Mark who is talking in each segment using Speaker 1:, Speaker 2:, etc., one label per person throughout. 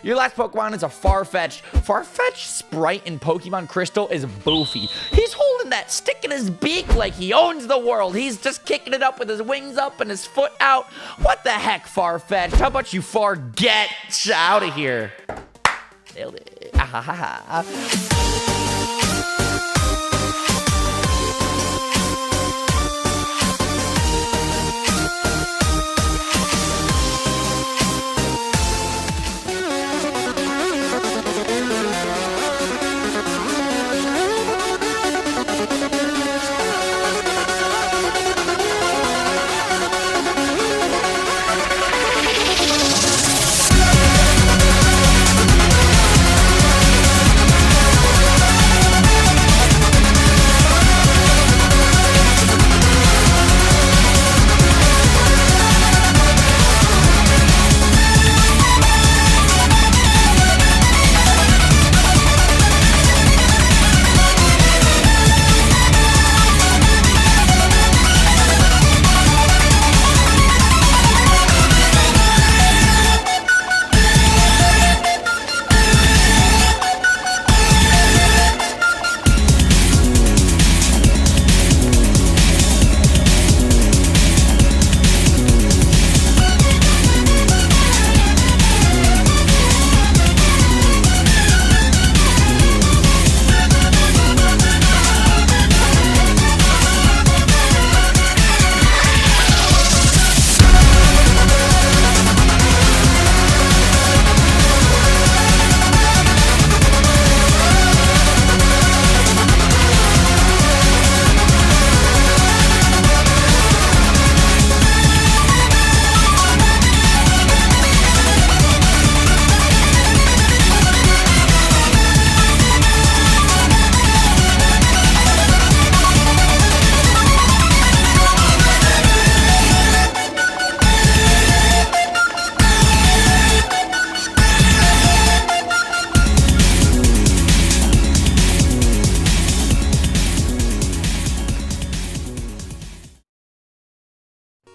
Speaker 1: Your last Pokemon is a Farfetch'd. Farfetch'd sprite in Pokemon Crystal is Boofy. He's holding that stick in his beak like he owns the world. He's just kicking it up with his wings up and his foot out. What the heck, Farfetch'd? How about you get out of here? Nailed it. Ah, ha, ha, ha.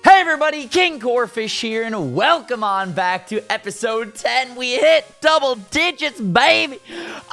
Speaker 1: Everybody, KingCorphish here, and welcome on back to episode 10. We hit double digits, baby,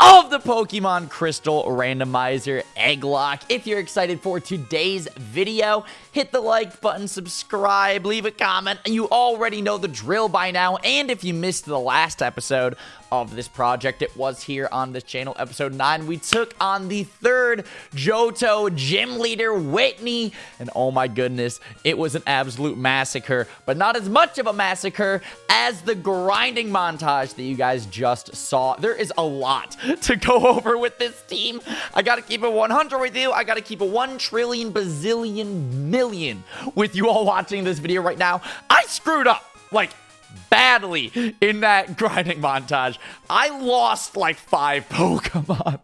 Speaker 1: of the Pokemon Crystal Randomizer Egglocke. If you're excited for today's video, hit the like button, subscribe, leave a comment. You already know the drill by now, and if you missed the last episode of this project, it was here on this channel, episode 9. We took on the third Johto gym leader, Whitney, and oh my goodness, it was an absolute massacre, but not as much of a massacre as the grinding montage that you guys just saw. There is a lot to go over with this team. I gotta keep it 100 with you. I gotta keep it 1 trillion bazillion million with you all watching this video right now. I screwed up, like, badly in that grinding montage. I lost like 5 Pokemon.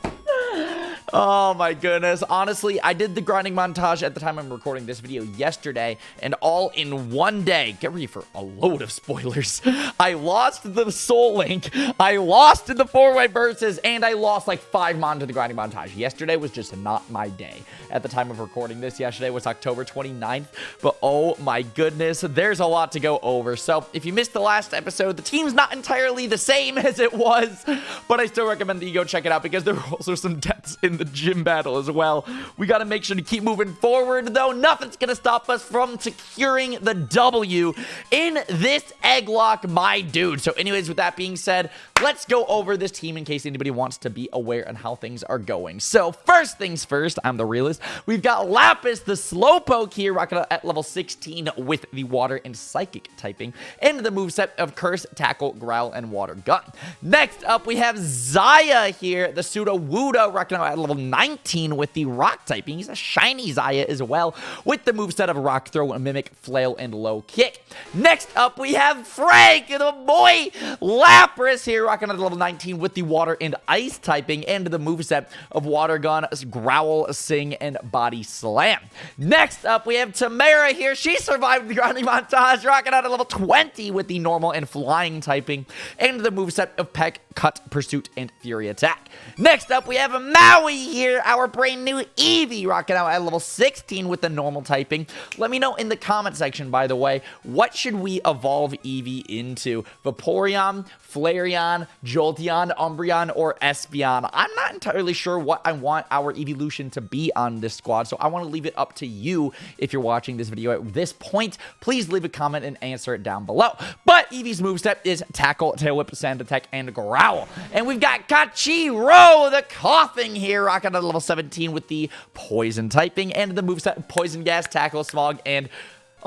Speaker 1: Oh my goodness. Honestly, I did the grinding montage at the time I'm recording this video yesterday, and all in one day. Get ready for a load of spoilers. I lost the Soul Link, I lost in the 4-way versus, and I lost like 5 Mon to the grinding montage. Yesterday was just not my day. At the time of recording this, yesterday was October 29th, but oh my goodness, there's a lot to go over. So if you missed the last episode, the team's not entirely the same as it was, but I still recommend that you go check it out because there were also some deaths in the gym battle as well. We got to make sure to keep moving forward, though. Nothing's going to stop us from securing the W in this Egglocke, my dude. So anyways, with that being said, let's go over this team in case anybody wants to be aware on how things are going. So first things first, I'm the realist. We've got Lapis, the Slowpoke here, rocking at level 16 with the Water and Psychic typing, and the moveset of Curse, Tackle, Growl, and Water Gun. Next up, we have Zaya here, the Sudowoodo, rocking out at level 19 with the Rock typing. He's a shiny Zaya as well, with the moveset of Rock Throw, Mimic, Flail, and Low Kick. Next up, we have Frank, the boy Lapras here, rocking at level 19 with the Water and Ice typing, and the moveset of Water Gun, Growl, Sing, and Body Slam. Next up, we have Tamara here. She survived the grinding montage, rocking out at level 20 with the Normal and Flying typing, and the moveset of Peck, Cut, Pursuit, and Fury Attack. Next up, we have Maui see here our brand new Eevee rocking out at level 16 with the normal typing. Let me know in the comment section, by the way, what should we evolve Eevee into? Vaporeon, Flareon, Jolteon, Umbreon, or Espeon? I'm not entirely sure what I want our evolution to be on this squad, so I want to leave it up to you. If you're watching this video at this point, please leave a comment and answer it down below. But Eevee's moveset is Tackle, Tail Whip, Sand Attack, and Growl. And we've got Kachiro, the Coughing here, rocking at level 17 with the Poison typing, and the moveset Poison Gas, Tackle, Smog, and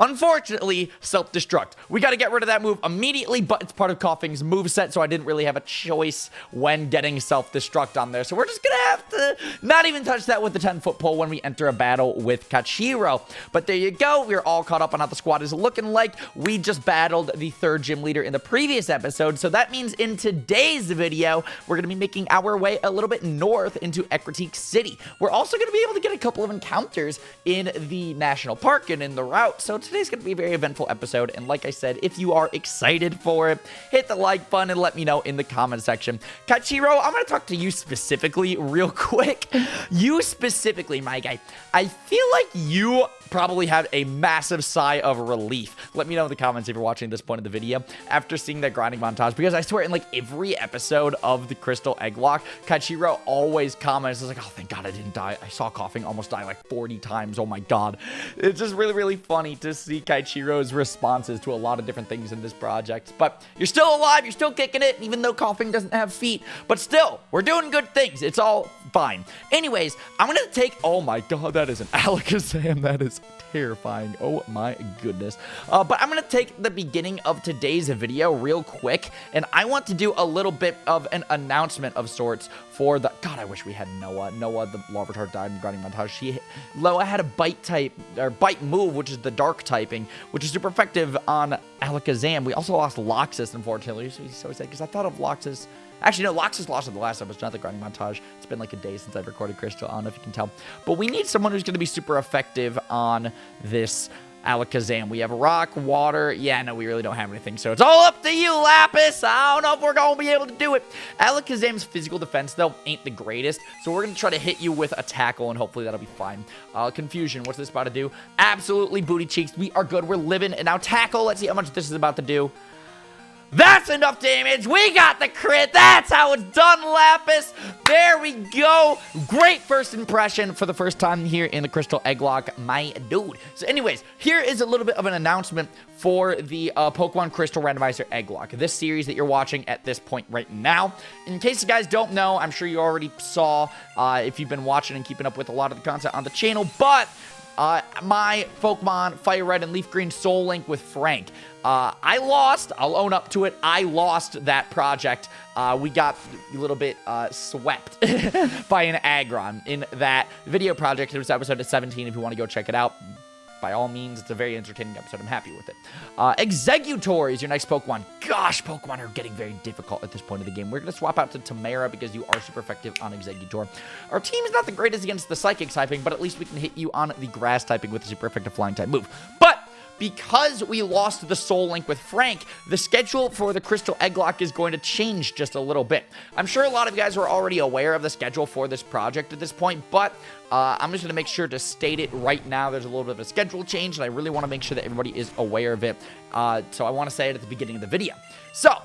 Speaker 1: unfortunately, Self-Destruct. We got to get rid of that move immediately, but it's part of Coughing's moveset, so I didn't really have a choice when getting Self-Destruct on there. So we're just going to have to not even touch that with the 10-foot pole when we enter a battle with Kachiro. But there you go. We're all caught up on how the squad is looking like. We just battled the 3rd gym leader in the previous episode, so that means in today's video, we're going to be making our way a little bit north into Ecruteak City. We're also going to be able to get a couple of encounters in the national park and in the route, so today's going to be a very eventful episode, and like I said, if you are excited for it, hit the like button and let me know in the comment section. Kachiro, I'm going to talk to you specifically real quick. You specifically, my guy. I feel like you probably had a massive sigh of relief. Let me know in the comments if you're watching this point of the video after seeing that grinding montage, because I swear in like every episode of the Crystal Egglocke, Kachiro always comments, it's like, oh, thank God I didn't die. I saw Coughing almost die like 40 times. Oh my God. It's just really, really funny to see Kachiro's responses to a lot of different things in this project. But you're still alive, you're still kicking it, even though Coughing doesn't have feet. But still, we're doing good things. It's all fine. Anyways, I'm gonna take, oh my God, that is an Alakazam. That is terrifying. Oh my goodness. But I'm gonna take the beginning of today's video real quick, and I want to do a little bit of an announcement of sorts for the, God, I wish we had Noah. Noah, the Larvitar, died in grinding montage. Loa had a bite type, or bite move, which is the dark typing, which is super effective on Alakazam. We also lost Loxus, unfortunately, so sad, because I thought of Loxus. Actually, no, Loxus lost in the last episode, not the grinding montage. It's been like a day since I've recorded Crystal. I don't know if you can tell. But we need someone who's going to be super effective on this Alakazam. We have rock, water. Yeah, no, we really don't have anything. So it's all up to you, Lapis. I don't know if we're going to be able to do it. Alakazam's physical defense, though, ain't the greatest. So we're going to try to hit you with a tackle, and hopefully that'll be fine. Confusion. What's this about to do? Absolutely booty cheeks. We are good. We're living. And now tackle. Let's see how much this is about to do. That's enough damage. We got the crit. That's how it's done, Lapis. There we go. Great first impression for the first time here in the Crystal Egglocke, my dude. So anyways, here is a little bit of an announcement for the Pokemon Crystal Randomizer Egglocke, this series that you're watching at this point right now. In case you guys don't know, I'm sure you already saw if you've been watching and keeping up with a lot of the content on the channel, but my Pokemon Fire Red and Leaf Green Soul Link with Frank. I lost. I'll own up to it. I lost that project. We got a little bit swept by an Aggron in that video project. It was episode 17 if you want to go check it out. By all means, it's a very entertaining episode. I'm happy with it. Exeggutor is your next Pokemon. Gosh, Pokemon are getting very difficult at this point of the game. We're going to swap out to Tamara because you are super effective on Exeggutor. Our team is not the greatest against the Psychic typing, but at least we can hit you on the Grass typing with a super effective Flying type move. But because we lost the Soul Link with Frank, the schedule for the Crystal Egglocke is going to change just a little bit. I'm sure a lot of you guys are already aware of the schedule for this project at this point, but I'm just going to make sure to state it right now. There's a little bit of a schedule change, and I really want to make sure that everybody is aware of it. So I want to say it at the beginning of the video. So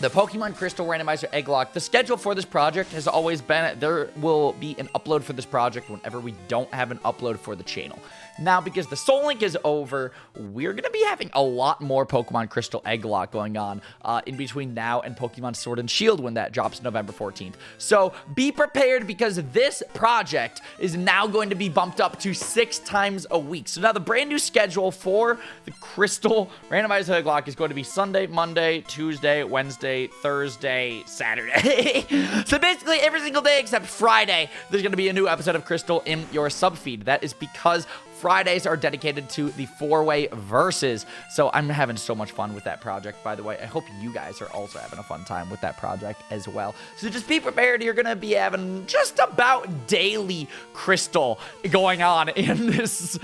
Speaker 1: the Pokemon Crystal Randomizer Egglocke, the schedule for this project has always been, there will be an upload for this project whenever we don't have an upload for the channel. Now, because the Soul Link is over, we're going to be having a lot more Pokemon Crystal Egglocke going on in between now and Pokemon Sword and Shield when that drops November 14th. So be prepared, because this project is now going to be bumped up to 6 times a week. So now the brand new schedule for the Crystal Randomizer Egglocke is going to be Sunday, Monday, Tuesday, Wednesday, Thursday, Saturday. So basically every single day except Friday, there's going to be a new episode of Crystal in your sub feed. That is because Fridays are dedicated to the 4-way verses. So I'm having so much fun with that project, by the way. I hope you guys are also having a fun time with that project as well. So just be prepared. You're going to be having just about daily Crystal going on in this,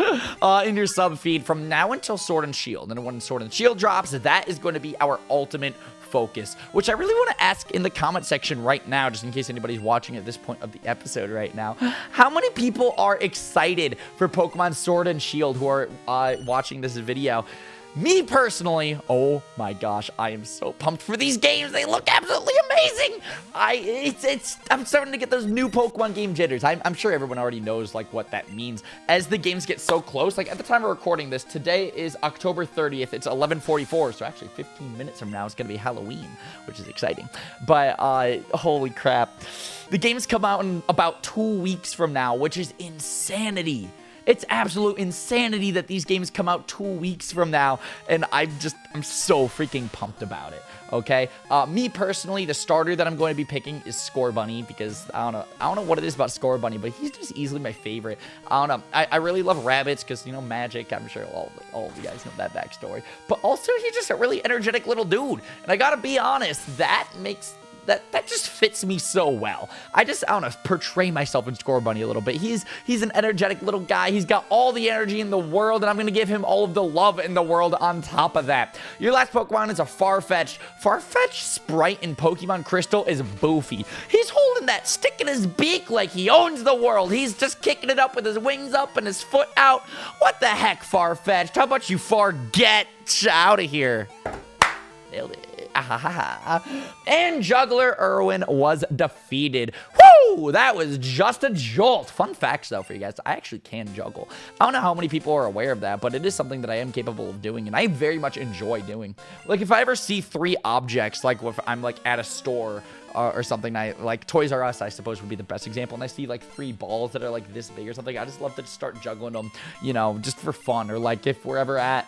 Speaker 1: in your sub feed from now until Sword and Shield. And when Sword and Shield drops, that is going to be our ultimate focus, which I really want to ask in the comment section right now, just in case anybody's watching at this point of the episode right now. How many people are excited for Pokemon Sword and Shield who are watching this video? Me personally, oh my gosh, I am so pumped for these games. They look absolutely amazing. I'm starting to get those new Pokemon game jitters. I'm sure everyone already knows like what that means. As the games get so close, like at the time of recording this, today is October 30th. It's 11:44, so actually 15 minutes from now it's gonna be Halloween, which is exciting. But holy crap, the games come out in about 2 weeks from now, which is insanity. It's absolute insanity that these games come out 2 weeks from now, and I'm so freaking pumped about it, okay? Me personally, the starter that I'm going to be picking is Scorbunny, because I don't know what it is about Scorbunny, but he's just easily my favorite. I don't know. I really love rabbits, because, you know, magic. I'm sure all of you guys know that backstory. But also, he's just a really energetic little dude, and I gotta be honest, that just fits me so well. I don't know, portray myself in Scorbunny a little bit. He's an energetic little guy. He's got all the energy in the world, and I'm going to give him all of the love in the world on top of that. Your last Pokemon is a Farfetch'd. Farfetch'd Sprite in Pokemon Crystal is Boofy. He's holding that stick in his beak like he owns the world. He's just kicking it up with his wings up and his foot out. What the heck, Farfetch'd? How about you forget out of here? Nailed it. And Juggler Irwin was defeated. Woo! That was just a jolt. Fun facts, though, for you guys. I actually can juggle. I don't know how many people are aware of that, but it is something that I am capable of doing, and I very much enjoy doing. Like, if I ever see 3 objects, like if I'm, like, at a store or something, like Toys R Us, I suppose, would be the best example, and I see, like, 3 balls that are, like, this big or something, I just love to start juggling them, you know, just for fun, or, like, if we're ever at...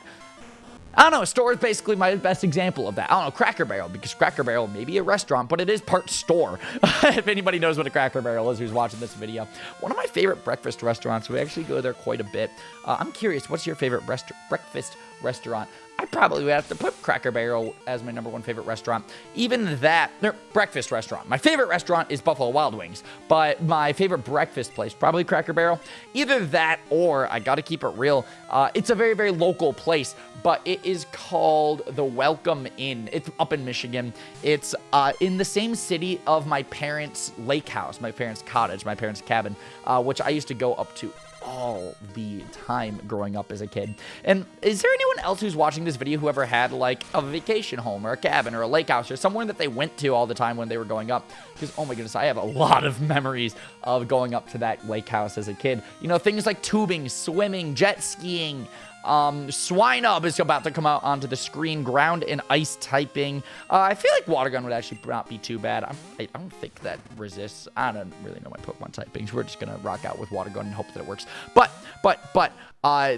Speaker 1: I don't know, a store is basically my best example of that. I don't know, Cracker Barrel, because Cracker Barrel may be a restaurant, but it is part store. If anybody knows what a Cracker Barrel is who's watching this video. One of my favorite breakfast restaurants, we actually go there quite a bit. I'm curious, what's your favorite breakfast restaurant? I probably would have to put Cracker Barrel as my #1 favorite restaurant. Even that, breakfast restaurant. My favorite restaurant is Buffalo Wild Wings, but my favorite breakfast place, probably Cracker Barrel. Either that or, I gotta keep it real, it's a very, very local place, but it is called the Welcome Inn. It's up in Michigan. It's in the same city of my parents' lake house, my parents' cottage, my parents' cabin, which I used to go up to all the time growing up as a kid. And is there anyone else who's watching this video who ever had like a vacation home or a cabin or a lake house or somewhere that they went to all the time when they were growing up? Because, oh my goodness, I have a lot of memories of going up to that lake house as a kid. You know, things like tubing, swimming, jet skiing. Swinub is about to come out onto the screen. Ground and ice typing. I feel like Water Gun would actually not be too bad. I don't think that resists. I don't really know my Pokemon typings. We're just gonna rock out with Water Gun and hope that it works. But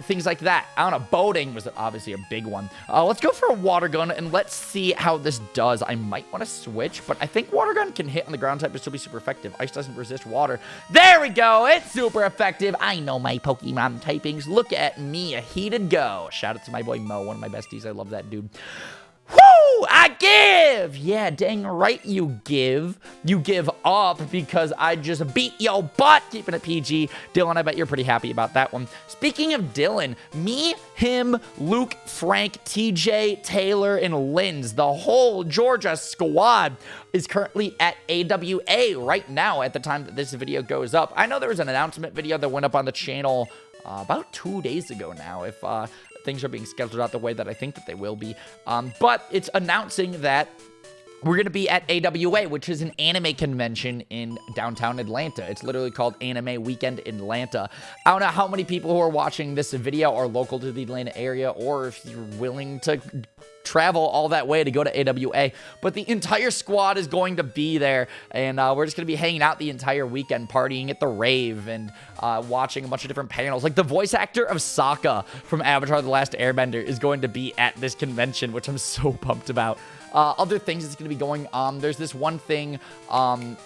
Speaker 1: things like that. I don't know. Boating was obviously a big one. Let's go for a Water Gun and let's see how this does. I might want to switch, but I think Water Gun can hit on the ground type and still be super effective. Ice doesn't resist water. There we go. It's super effective. I know my Pokemon typings. Look at me, a heated go. Shout out to my boy Mo, one of my besties. I love that dude. Woo! I give! Yeah, dang right you give. You give up because I just beat your butt. Keeping it PG. Dylan, I bet you're pretty happy about that one. Speaking of Dylan, me, him, Luke, Frank, TJ, Taylor, and Linz, the whole Georgia squad is currently at AWA right now at the time that this video goes up. I know there was an announcement video that went up on the channel about 2 days ago now, if things are being scheduled out the way that I think that they will be. But it's announcing that we're going to be at AWA, which is an anime convention in downtown Atlanta. It's literally called Anime Weekend in Atlanta. I don't know how many people who are watching this video are local to the Atlanta area, or if you're willing to travel all that way to go to AWA, but the entire squad is going to be there, and we're just going to be hanging out the entire weekend, partying at the rave, and watching a bunch of different panels. Like the voice actor of Sokka from Avatar: The Last Airbender is going to be at this convention, which I'm so pumped about. Other things that's going to be going on, there's this one thing, God,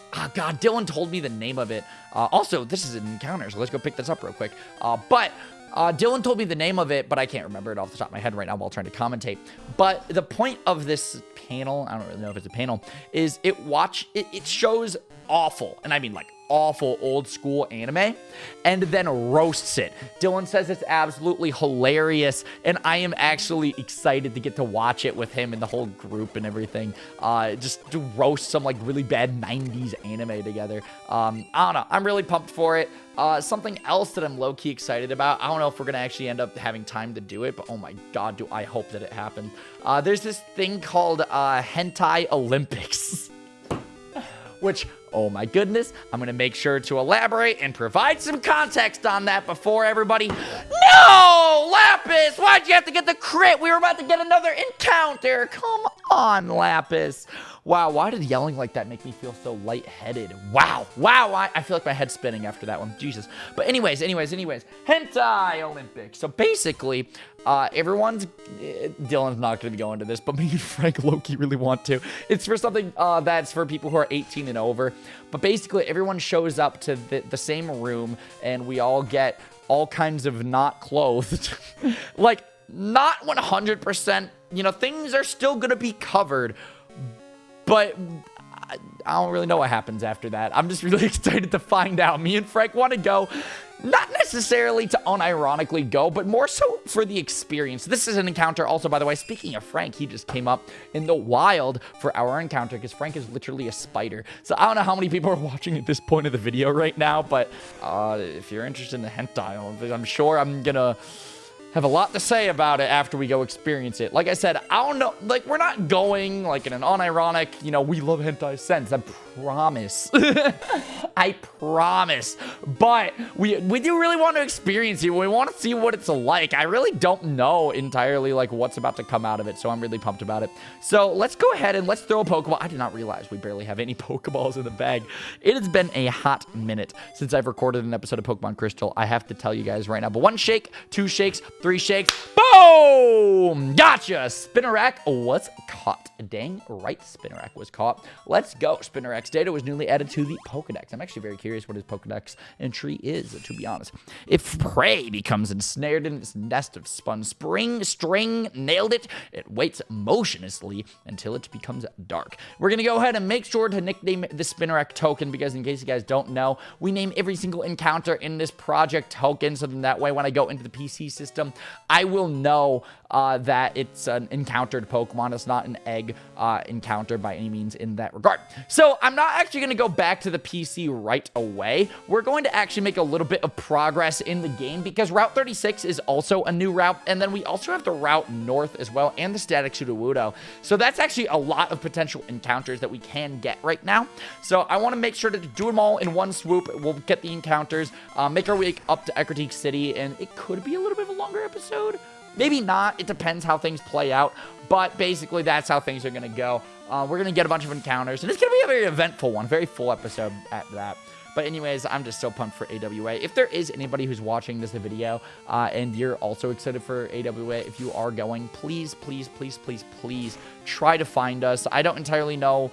Speaker 1: Dylan told me the name of it. Also, this is an encounter, so let's go pick this up real quick. Dylan told me the name of it, but I can't remember it off the top of my head right now while trying to commentate. But the point of this panel, I don't really know if it's a panel, is it shows awful, and I mean like awful old school anime and then roasts it. Dylan says it's absolutely hilarious, and I am actually excited to get to watch it with him and the whole group and everything. Just to roast some like really bad 90s anime together. I don't know. I'm really pumped for it. Something else that I'm low-key excited about, I don't know if we're going to actually end up having time to do it, but oh my god, do I hope that it happens. There's this thing called Hentai Olympics, which, oh my goodness, I'm going to make sure to elaborate and provide some context on that before everybody. No! Lapis! Why'd you have to get the crit? We were about to get another encounter. Come on, Lapis. Wow, why did yelling like that make me feel so lightheaded? Wow, I feel like my head's spinning after that one. Jesus. But anyways, Hentai Olympics. So basically, Dylan's not going to be going to this, but me and Frank low-key really want to. It's for something that's for people who are 18 and over. But basically, everyone shows up to the same room, and we all get all kinds of not clothed. Like, not 100%, you know, things are still going to be covered. But I don't really know what happens after that. I'm just really excited to find out. Me and Frank want to go, not necessarily to unironically go, but more so for the experience. This is an encounter also, by the way. Speaking of Frank, he just came up in the wild for our encounter because Frank is literally a spider. So I don't know how many people are watching at this point of the video right now, but if you're interested in the hentai, I'm sure I'm going to have a lot to say about it after we go experience it. Like I said, I don't know, like, we're not going, like, in an unironic, you know, we love hentai sense. I promise. I promise. But we do really want to experience it. We want to see what it's like. I really don't know entirely, like, what's about to come out of it, so I'm really pumped about it. So let's go ahead and let's throw a Pokeball. I did not realize we barely have any Pokeballs in the bag. It has been a hot minute since I've recorded an episode of Pokemon Crystal. I have to tell you guys right now. But 1 shake, 2 shakes, 3 shakes. Boom! Gotcha! Spinnerack was caught. Dang right, Spinnerack was caught. Let's go. Spinnerack's data was newly added to the Pokedex. I'm actually very curious what his Pokedex entry is, to be honest. If prey becomes ensnared in its nest of spun string, nailed it, it waits motionlessly until it becomes dark. We're going to go ahead and make sure to nickname the Spinnerack token because in case you guys don't know, we name every single encounter in this project token, so then that way when I go into the PC system, I will know that it's an encountered Pokemon. It's not an egg encounter by any means in that regard. So I'm not actually going to go back to the PC right away. We're going to actually make a little bit of progress in the game because Route 36 is also a new route, and then we also have the route north as well and the Static Sudowoodo. So that's actually a lot of potential encounters that we can get right now. So I want to make sure to do them all in one swoop. We'll get the encounters, make our way up to Ecruteak City, and it could be a little bit of a longer episode. Maybe not. It depends how things play out. But basically, that's how things are going to go. We're going to get a bunch of encounters. And it's going to be a very eventful one. Very full episode at that. But anyways, I'm just so pumped for AWA. If there is anybody who's watching this video and you're also excited for AWA, if you are going, please, please, please, please, please try to find us. I don't entirely know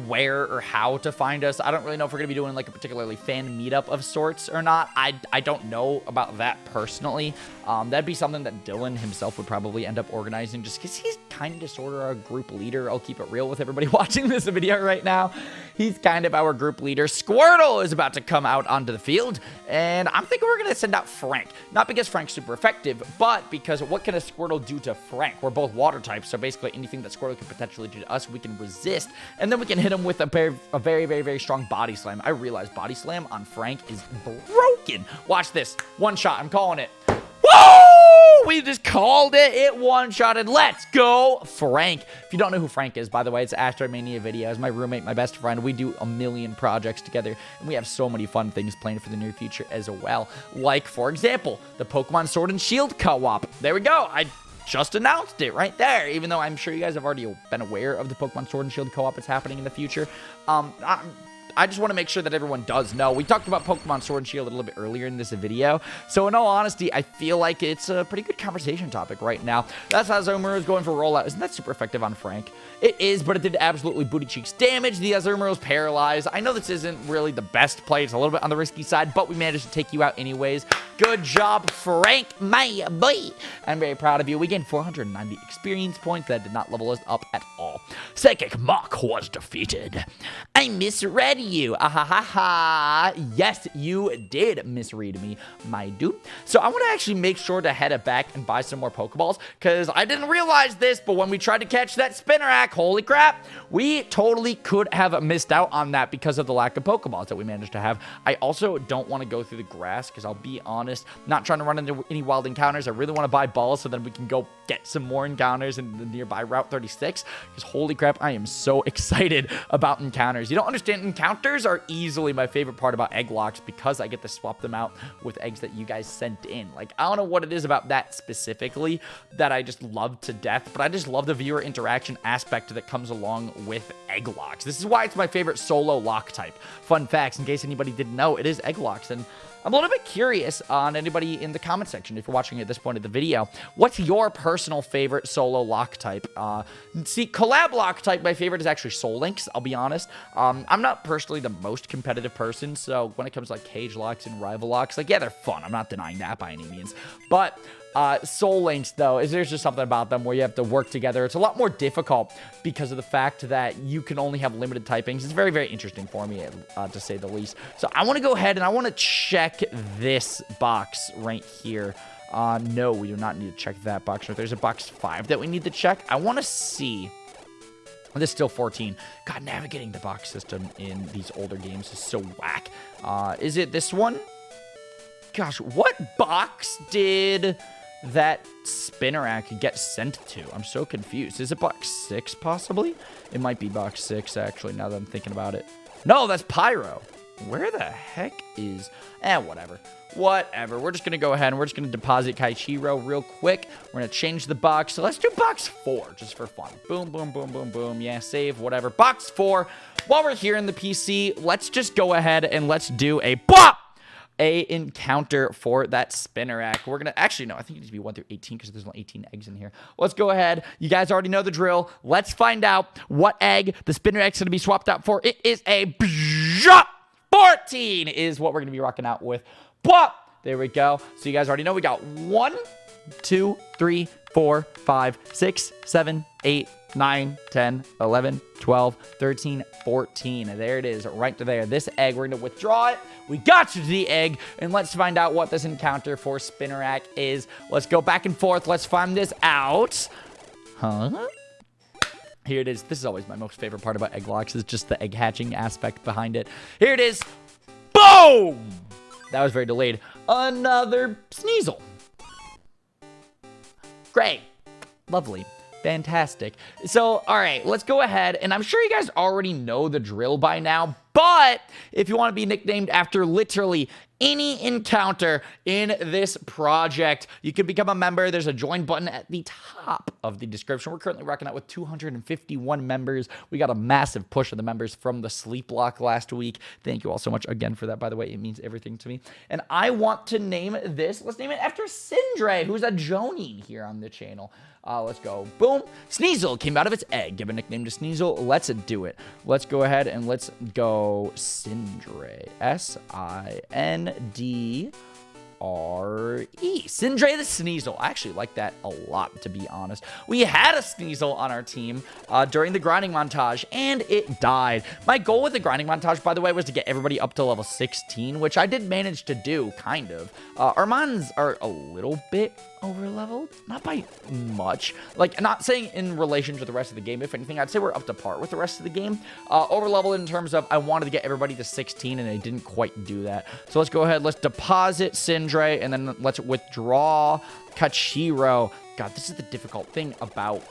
Speaker 1: where or how to find us. I don't really know if we're gonna be doing like a particularly fan meetup of sorts or not. I don't know about that personally. That'd be something that Dylan himself would probably end up organizing just because he's kind of sort of our group leader. I'll keep it real with everybody watching this video right now. He's kind of our group leader. Squirtle is about to come out onto the field, and I'm thinking we're gonna send out Frank. Not because Frank's super effective, but because what can a Squirtle do to Frank? We're both water types, so basically anything that Squirtle can potentially do to us, we can resist, and then we can hit him with a very, very strong body slam. I realize body slam on Frank is broken. Watch this. One shot. I'm calling it. Woo! We just called it. It one-shotted. Let's go, Frank. If you don't know who Frank is, by the way, it's Astromania Videos. My roommate, my best friend. We do a million projects together, and we have so many fun things planned for the near future as well. Like, for example, the Pokemon Sword and Shield co-op. There we go. I just announced it right there, even though I'm sure you guys have already been aware of the Pokemon Sword and Shield co-op that's happening in the future. I just want to make sure that everyone does know. We talked about Pokemon Sword and Shield a little bit earlier in this video, so in all honesty, I feel like it's a pretty good conversation topic right now. That's how Azumarill is going for rollout. Isn't that super effective on Frank? It is, but it did absolutely booty cheeks damage. The Azumarill is paralyzed. I know this isn't really the best play. It's a little bit on the risky side, but we managed to take you out anyways. Good job, Frank, my boy. I'm very proud of you. We gained 490 experience points. That did not level us up at all. Psychic Mach was defeated. I misread you. Ha. Yes, you did misread me, my dude. So I want to actually make sure to head it back and buy some more Pokeballs, because I didn't realize this, but when we tried to catch that Spinnerack, holy crap, we totally could have missed out on that because of the lack of Pokeballs that we managed to have. I also don't want to go through the grass, because I'll be honest, not trying to run into any wild encounters. I really want to buy balls so then we can go get some more encounters in the nearby Route 36, because holy crap, I am so excited about encounters. You don't understand, encounters are easily my favorite part about Egglocks, because I get to swap them out with eggs that you guys sent in. Like, I don't know what it is about that specifically that I just love to death, but I just love the viewer interaction aspect that comes along with Egglocks. This is why it's my favorite solo lock type. Fun facts, in case anybody didn't know, it is Egglocks, and I'm a little bit curious on anybody in the comment section, if you're watching at this point of the video, what's your personal favorite solo lock type? See, collab lock type, my favorite is actually Soul Links, I'll be honest. I'm not personally the most competitive person, so when it comes to like cage locks and rival locks, like, yeah, they're fun. I'm not denying that by any means. But Soul Links, though, there's just something about them where you have to work together. It's a lot more difficult because of the fact that you can only have limited typings. It's very, very interesting for me, to say the least. So I want to go ahead and I want to check this box right here. No, we do not need to check that box. There's a box 5 that we need to check. I want to see. This is still 14. God, navigating the box system in these older games is so whack. Is it this one? Gosh, what box did that Spinnerack get sent to? I'm so confused. Is it box 6 possibly? It might be box 6 actually, now that I'm thinking about it. No, that's Pyro. Where the heck is... whatever. Whatever. We're just going to go ahead and we're just going to deposit Kaichiro real quick. We're going to change the box. So let's do box 4 just for fun. Boom, boom, boom, boom, boom. Yeah, save, whatever. Box 4. While we're here in the PC, let's just go ahead and let's do a BOP! A encounter for that Spinnerack. We're gonna actually, no, I think it needs to be 1 through 18 because there's only 18 eggs in here. Let's go ahead. You guys already know the drill. Let's find out what egg the Spinnerack's gonna be swapped out for. It is a 14 is what we're gonna be rocking out with. But there we go. So you guys already know we got 1, 2, 3, 4, 5, 6, 7, 8, 9, 10, 11, 12, 13, 14. There it is, right there. This egg, we're going to withdraw it. We got you to the egg, and let's find out what this encounter for Spinnerack is. Let's go back and forth. Let's find this out. Huh? Here it is. This is always my most favorite part about Egglocks, is just the egg hatching aspect behind it. Here it is. Boom! That was very delayed. Another Sneasel. Great. Lovely. Fantastic. So, all right, let's go ahead, and I'm sure you guys already know the drill by now, but if you want to be nicknamed after literally any encounter in this project, you can become a member. There's a join button at the top of the description. We're currently rocking out with 251 members. We got a massive push of the members from the sleep block last week. Thank you all so much again for that, by the way. It means everything to me. And I want to name this. Let's name it after Sindre, who's a Jonin here on the channel. Let's go. Boom. Sneasel came out of its egg. Give a nickname to Sneasel. Let's do it. Let's go ahead and let's go Sindre. S-I-N-D-R-E. Sindre the Sneasel. I actually like that a lot, to be honest. We had a Sneasel on our team during the grinding montage, and it died. My goal with the grinding montage, by the way, was to get everybody up to level 16, which I did manage to do, kind of. Our mons are a little bit over-leveled, not by much. Like, I'm not saying in relation to the rest of the game. If anything, I'd say we're up to par with the rest of the game. Over-leveled in terms of I wanted to get everybody to 16, and I didn't quite do that. So let's go ahead. Let's deposit Sindre, and then let's withdraw Kachiro. God, this is the difficult thing about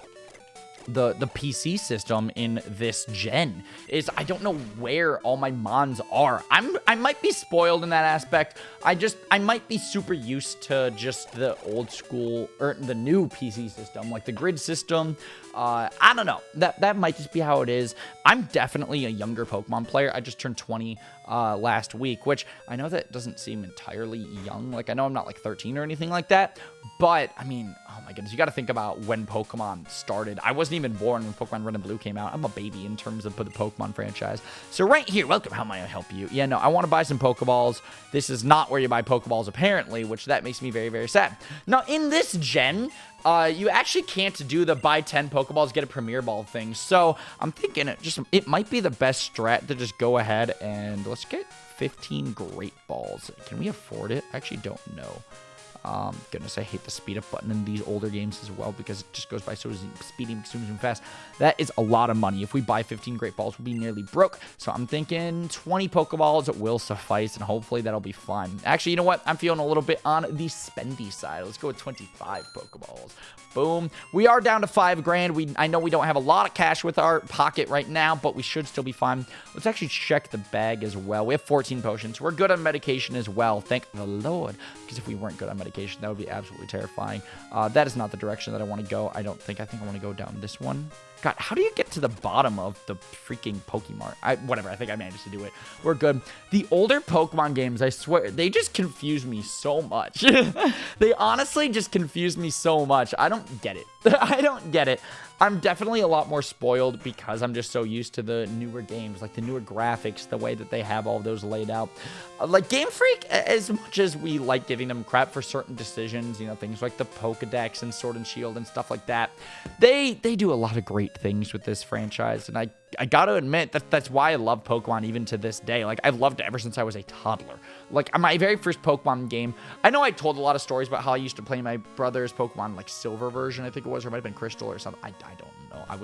Speaker 1: the PC system in this gen, is I don't know where all my mons are. I might be spoiled in that aspect. I might be super used to just the old school, or the new PC system, like the grid system. I don't know. That might just be how it is. I'm definitely a younger Pokemon player. I just turned 20 last week, which I know that doesn't seem entirely young. Like, I know I'm not like 13 or anything like that, but I mean, oh my goodness, you got to think about when Pokemon started. I wasn't even born when Pokemon Red and Blue came out. I'm a baby in terms of the Pokemon franchise. So right here, welcome. How may I help you? Yeah, no, I want to buy some Pokeballs. This is not where you buy Pokeballs, apparently, which that makes me very, very sad. Now, in this gen, you actually can't do the buy 10 Pokeballs, get a Premier Ball thing. So I'm thinking it might be the best strat to just go ahead and let's get 15 Great Balls. Can we afford it? I actually don't know. Goodness, I hate the speed up button in these older games as well because it just goes by so speedy, zoom fast. That is a lot of money. If we buy 15 Great Balls, we'll be nearly broke. So I'm thinking 20 Pokeballs will suffice, and hopefully that'll be fun. Actually, you know what? I'm feeling a little bit on the spendy side. Let's go with 25 Pokeballs. Boom. We are down to 5 grand. I know we don't have a lot of cash with our pocket right now, but we should still be fine. Let's actually check the bag as well. We have 14 potions. We're good on medication as well. Thank the Lord. Because if we weren't good on medication, that would be absolutely terrifying. That is not the direction that I want to go. I think I want to go down this one. God, how do you get to the bottom of the freaking Pokemon? Whatever, I think I managed to do it. We're good. The older Pokemon games, I swear, they just confuse me so much. They honestly just confuse me so much. I don't get it. I don't get it. I'm definitely a lot more spoiled because I'm just so used to the newer games, like the newer graphics, the way that they have all those laid out. Like Game Freak, as much as we like giving them crap for certain decisions, you know, things like the Pokedex and Sword and Shield and stuff like that, they do a lot of great things with this franchise, and I gotta admit that's why I love Pokemon even to this day. Like, I've loved it ever since I was a toddler. Like, my very first Pokemon game, I know I told a lot of stories about how I used to play my brother's Pokemon, like, Silver version, I think it was, or it might have been Crystal or something. I don't know. I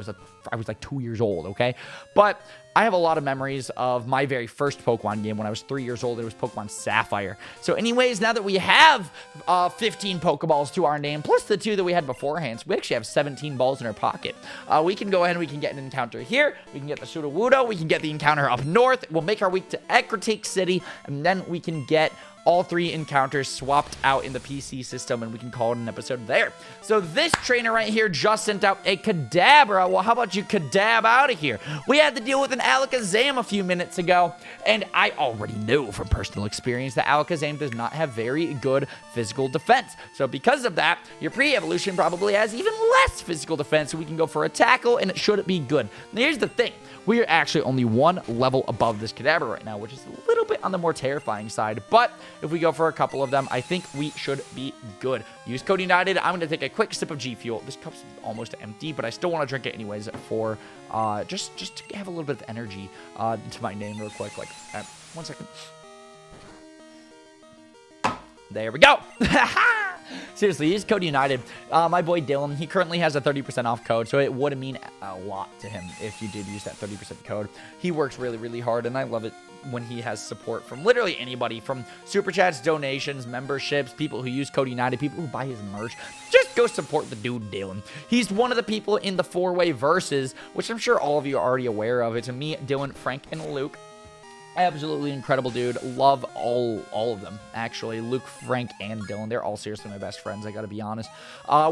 Speaker 1: was like 2 years old, okay? But I have a lot of memories of my very first Pokemon game when I was 3 years old. It was Pokemon Sapphire. So anyways, now that we have 15 Pokeballs to our name, plus the 2 that we had beforehand, so we actually have 17 balls in our pocket. We can go ahead and we can get an encounter here. We can get the Sudowoodo. We can get the encounter up north. We'll make our way to Ecruteak City, and then we can get all 3 encounters swapped out in the PC system, and we can call it an episode there. So this trainer right here just sent out a Kadabra. Well, how about you Kadab out of here? We had to deal with an Alakazam a few minutes ago, and I already know from personal experience that Alakazam does not have very good physical defense. So because of that, your pre-evolution probably has even less physical defense, so we can go for a tackle, and it should be good. Now, here's the thing. We are actually only 1 level above this Kadabra right now, which is a little bit on the more terrifying side. But if we go for a couple of them, I think we should be good. Use Code United. I'm going to take a quick sip of G Fuel. This cup's almost empty, but I still want to drink it anyways for just to have a little bit of energy to my name real quick. Like, 1 second. There we go. Seriously, use Code United. My boy Dylan, he currently has a 30% off code, so it would mean a lot to him if you did use that 30% code. He works really, really hard, and I love it when he has support from literally anybody, from super chats, donations, memberships, people who use Code United, people who buy his merch. Just go support the dude Dylan. He's one of the people in the 4-way verses, which I'm sure all of you are already aware of. It's me, Dylan, Frank, and Luke. Absolutely incredible dude. Love all of them, actually. Luke, Frank, and Dylan. They're all seriously my best friends, I gotta be honest.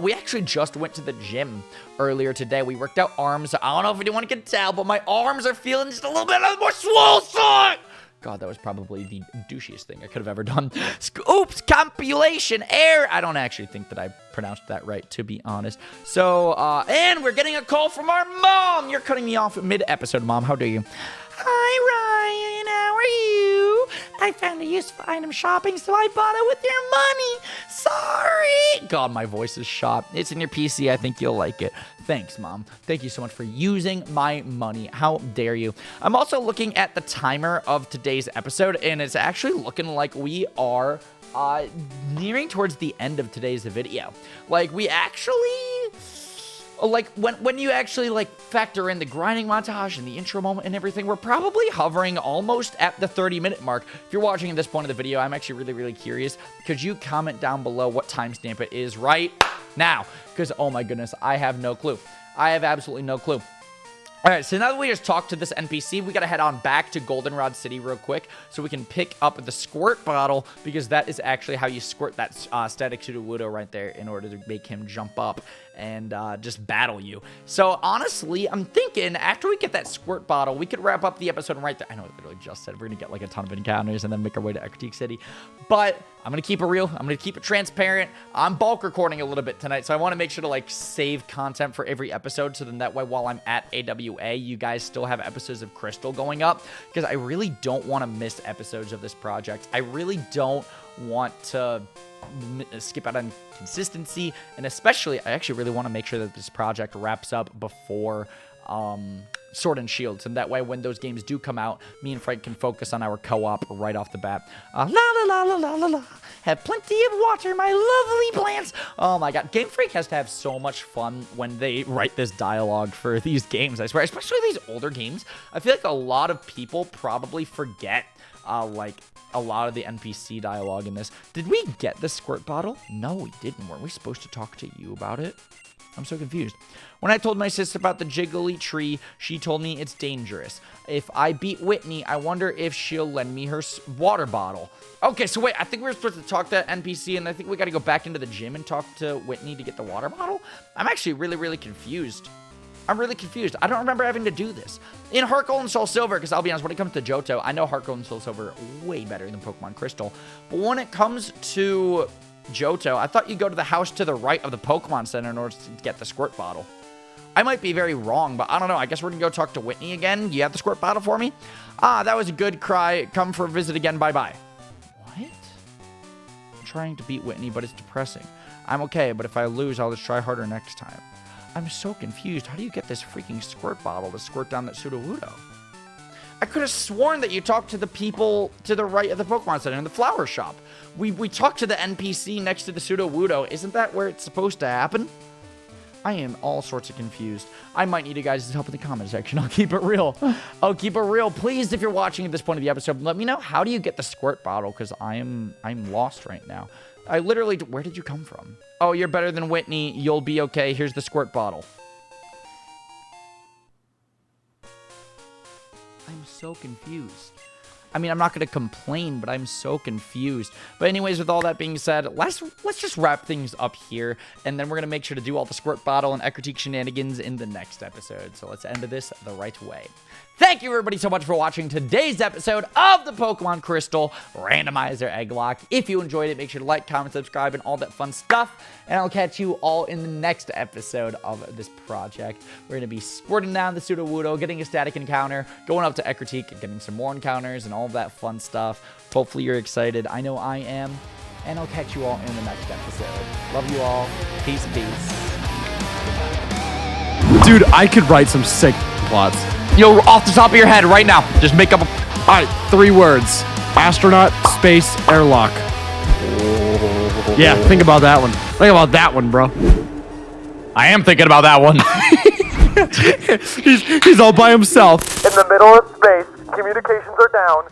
Speaker 1: We actually just went to the gym earlier today. We worked out arms. I don't know if anyone can tell, but my arms are feeling just a little bit more swole side. God, that was probably the douchiest thing I could have ever done. Oops, compilation error. I don't actually think that I pronounced that right, to be honest. So, and we're getting a call from our mom. You're cutting me off mid-episode, Mom. How dare you? Hi, Ryan. How are you? I found a useful item shopping, so I bought it with your money. Sorry. God, my voice is shot. It's in your PC. I think you'll like it. Thanks, Mom. Thank you so much for using my money. How dare you? I'm also looking at the timer of today's episode, and it's actually looking like we are nearing towards the end of today's video. Like, we actually... Like, when you actually, like, factor in the grinding montage and the intro moment and everything, we're probably hovering almost at the 30-minute mark. If you're watching at this point of the video, I'm actually really, really curious. Could you comment down below what timestamp it is right now? Because, oh my goodness, I have no clue. I have absolutely no clue. All right, so now that we just talked to this NPC, we got to head on back to Goldenrod City real quick so we can pick up the squirt bottle, because that is actually how you squirt that static Sudowoodo right there in order to make him jump up. and just battle you. So honestly, I'm thinking after we get that squirt bottle, we could wrap up the episode right there. I know I literally just said we're gonna get like a ton of encounters and then make our way to Egglocke City, but I'm gonna keep it real. I'm gonna keep it transparent. I'm bulk recording a little bit tonight, so I want to make sure to like save content for every episode, so then that way while I'm at AWA, you guys still have episodes of Crystal going up, because I really don't want to miss episodes of this project. I really don't want to skip out on consistency, and especially I actually really want to make sure that this project wraps up before Sword and Shield, and that way when those games do come out, me and Frank can focus on our co-op right off the bat. La la la la la la la. Have plenty of water, my lovely plants. Oh my god, Game Freak has to have so much fun when they write this dialogue for these games, I swear, especially these older games. I feel like a lot of people probably forget like a lot of the NPC dialogue in this. Did we get the squirt bottle? No, we didn't. Weren't we supposed to talk to you about it? I'm so confused. When I told my sister about the jiggly tree, she told me it's dangerous. If I beat Whitney, I wonder if she'll lend me her water bottle. Okay, so wait, I think we were supposed to talk to NPC, and I think we got to go back into the gym and talk to Whitney to get the water bottle? I'm actually really, really confused. I'm really confused. I don't remember having to do this. In Heart Gold and Soul Silver, because I'll be honest, when it comes to Johto, I know Heart Gold and Soul Silver are way better than Pokemon Crystal. But when it comes to Johto, I thought you go to the house to the right of the Pokemon Center in order to get the squirt bottle. I might be very wrong, but I don't know. I guess we're going to go talk to Whitney again. Do you have the squirt bottle for me? Ah, that was a good cry. Come for a visit again. Bye-bye. What? I'm trying to beat Whitney, but it's depressing. I'm okay, but if I lose, I'll just try harder next time. I'm so confused. How do you get this freaking squirt bottle to squirt down that Sudowoodo? I could have sworn that you talked to the people to the right of the Pokemon Center in the flower shop. We talked to the NPC next to the Sudowoodo. Isn't that where it's supposed to happen? I am all sorts of confused. I might need you guys' help in the comment section. I'll keep it real. I'll keep it real. Please, if you're watching at this point of the episode, let me know, how do you get the squirt bottle? Because I'm lost right now. I literally... Where did you come from? Oh, you're better than Whitney. You'll be okay. Here's the squirt bottle. I'm so confused. I mean, I'm not going to complain, but I'm so confused. But anyways, with all that being said, let's just wrap things up here, and then we're going to make sure to do all the squirt bottle and Egglocke shenanigans in the next episode. So let's end this the right way. Thank you, everybody, so much for watching today's episode of the Pokemon Crystal Randomizer Egglocke. If you enjoyed it, make sure to like, comment, subscribe, and all that fun stuff. And I'll catch you all in the next episode of this project. We're going to be squirting down the Sudowoodo, getting a static encounter, going up to Egglocke, and getting some more encounters, and all of that fun stuff. Hopefully you're excited. I know I am. And I'll catch you all in the next episode. Love you all. Peace, peace.
Speaker 2: Dude, I could write some sick plots.
Speaker 1: Yo, off the top of your head right now, just make up a...
Speaker 2: All right, 3 words. Astronaut, space, airlock. Yeah, think about that one. Think about that one, bro.
Speaker 1: I am thinking about that one.
Speaker 2: he's all by himself.
Speaker 3: In the middle of space, communications are down.